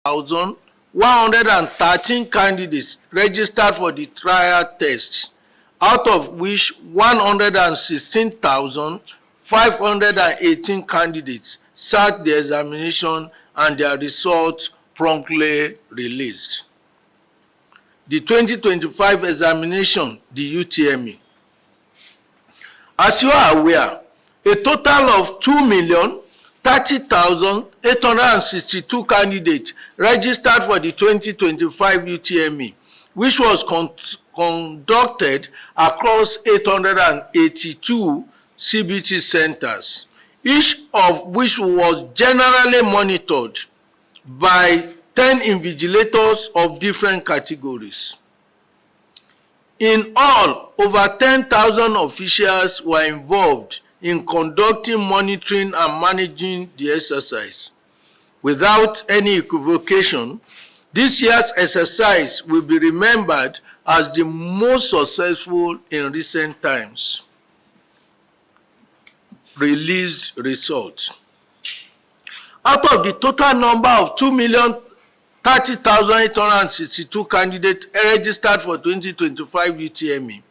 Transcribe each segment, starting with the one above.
113 candidates registered for the trial test, out of which 116,518 candidates sat the examination and their results promptly released. The 2025 examination, the UTME. As you are aware, a total of 2,030,862 candidates registered for the 2025 UTME, which was conducted across 882 CBT centers, each of which was generally monitored by 10 invigilators of different categories. In all, over 10,000 officials were involved in conducting, monitoring, and managing the exercise. Without any equivocation, this year's exercise will be remembered as the most successful in recent times. Released results. Out of the total number of 2,030,862 candidates registered for 2025 UTME,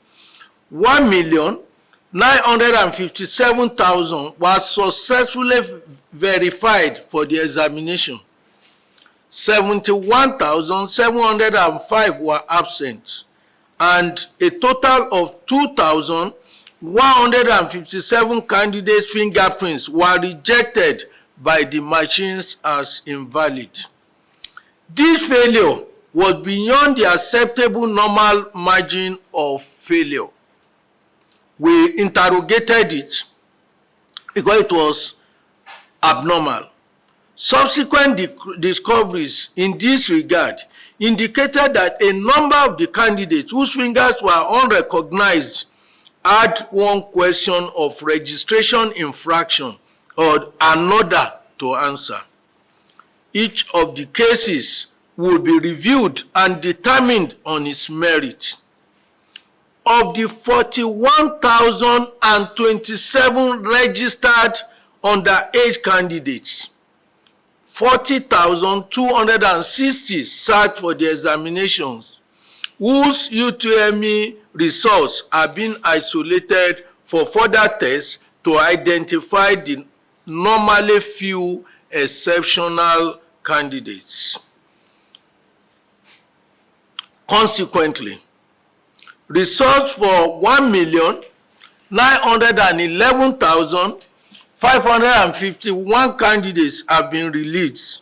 1,957,000 were successfully verified for the examination. 71,705 were absent, and a total of 2,157 candidates' fingerprints were rejected by the machines as invalid. This failure was beyond the acceptable normal margin of failure. We interrogated it because it was abnormal. Subsequent discoveries in this regard indicated that a number of the candidates whose fingers were unrecognized had one question of registration infraction or another to answer. Each of the cases will be reviewed and determined on its merit. Of the 41,027 registered underage candidates, 40,260 sat for the examinations, whose UTME results are being isolated for further tests to identify the normally few exceptional candidates. Consequently, results for 1,911,551 candidates have been released,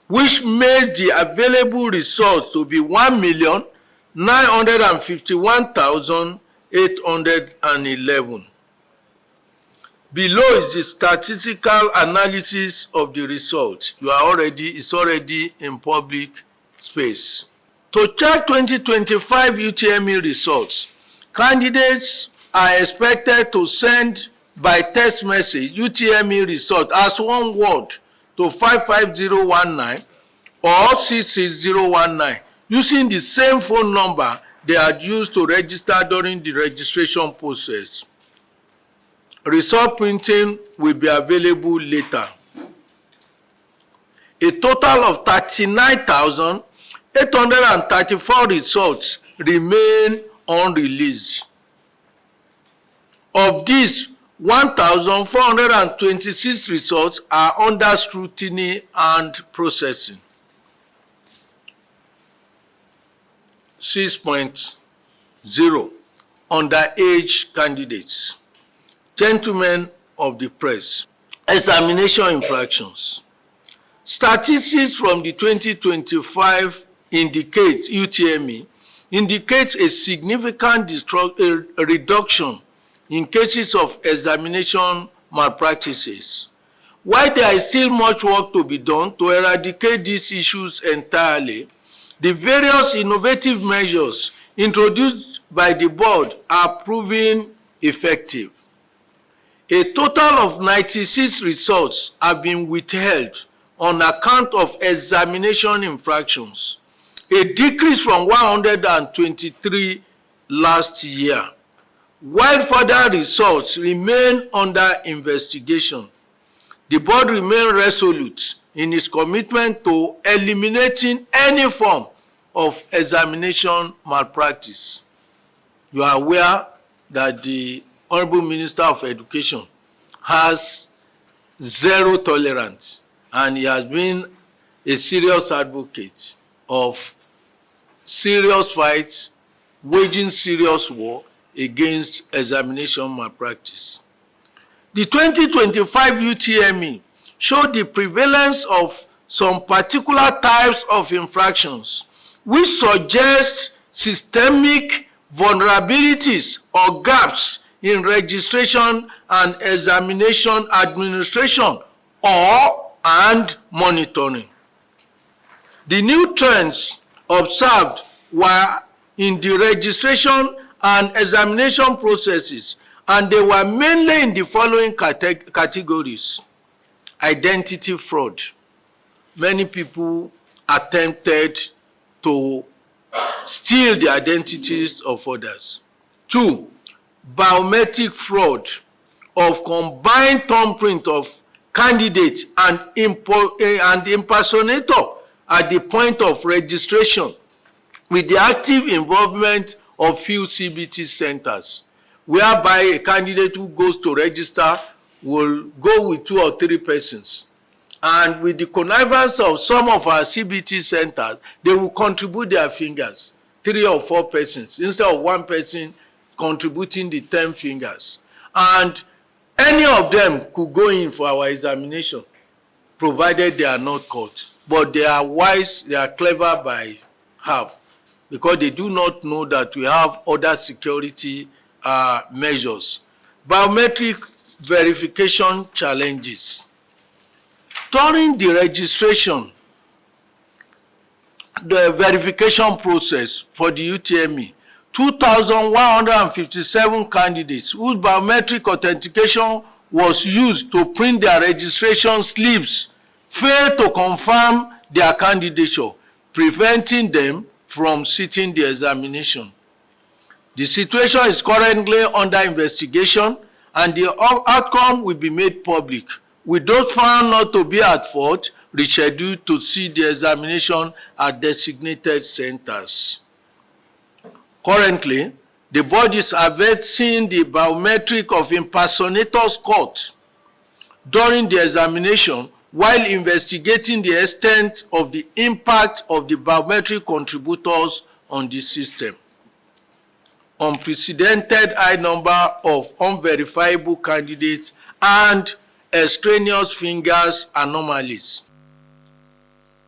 which made the available results to be 1,951,811. Below is the statistical analysis of the results. It's already in public space. To check 2025 UTME results, candidates are expected to send by text message UTME result as one word to 55019 or 66019 using the same phone number they had used to register during the registration process. Result printing will be available later. A total of 39,834 results remain unreleased. Of these, 1,426 results are under scrutiny and processing. 6.0 Underage candidates. Gentlemen of the press, examination infractions. Statistics from the 2025 UTME indicates a significant reduction in cases of examination malpractices. While there is still much work to be done to eradicate these issues entirely, the various innovative measures introduced by the board are proving effective. A total of 96 results have been withheld on account of examination infractions, a decrease from 123 last year. While further results remain under investigation, the board remains resolute in his commitment to eliminating any form of examination malpractice. You are aware that the Honorable Minister of Education has zero tolerance, and he has been a serious advocate of serious fights, waging serious war against examination malpractice. The 2025 UTME showed the prevalence of some particular types of infractions which suggest systemic vulnerabilities or gaps in registration and examination administration and monitoring. The new trends observed were in the registration and examination processes, and they were mainly in the following categories. Identity fraud. Many people attempted to steal the identities of others. 2, biometric fraud of combined thumbprint of candidate and impersonator at the point of registration, with the active involvement of few CBT centers, whereby a candidate who goes to register will go with 2 or 3 persons. And with the connivance of some of our CBT centers, they will contribute their fingers, 3 or 4 persons, instead of 1 person contributing the 10 fingers. And any of them could go in for our examination, provided they are not caught. But they are wise, they are clever by half, because they do not know that we have other security measures. Biometric verification challenges. During the registration, the verification process for the UTME, 2,157 candidates whose biometric authentication was used to print their registration slips failed to confirm their candidature, preventing them from sitting the examination. The situation is currently under investigation, and the outcome will be made public, with those found not to be at fault rescheduled to see the examination at designated centers. Currently, the board is advancing the biometric of impersonators caught during the examination while investigating the extent of the impact of the biometric contributors on the system. Unprecedented high number of unverifiable candidates and extraneous fingers anomalies.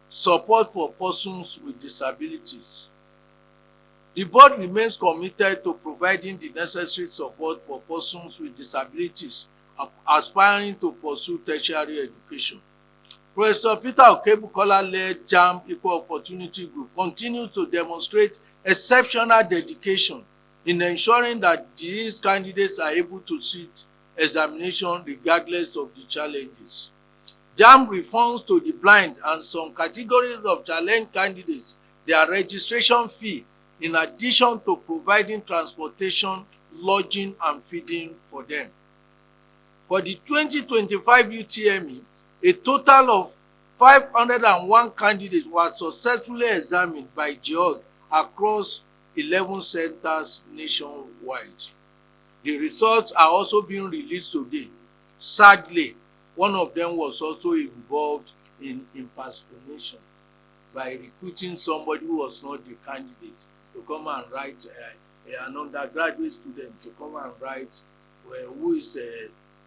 Support for persons with disabilities. The board remains committed to providing the necessary support for persons with disabilities aspiring to pursue tertiary education. Professor Peter Okebukola-led JAMB Equal Opportunity Group continues to demonstrate exceptional dedication in ensuring that these candidates are able to sit examination regardless of the challenges. JAMB refunds to the blind and some categories of challenged candidates their registration fee, in addition to providing transportation, lodging, and feeding for them. For the 2025 UTME, a total of 501 candidates were successfully examined by GEOG across 11 centers nationwide. The results are also being released today. Sadly, one of them was also involved in impersonation by recruiting somebody who was not the candidate to come and write, an undergraduate student to come and write, who is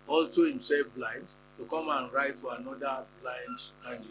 also himself blind, to come and write for another blind candidate.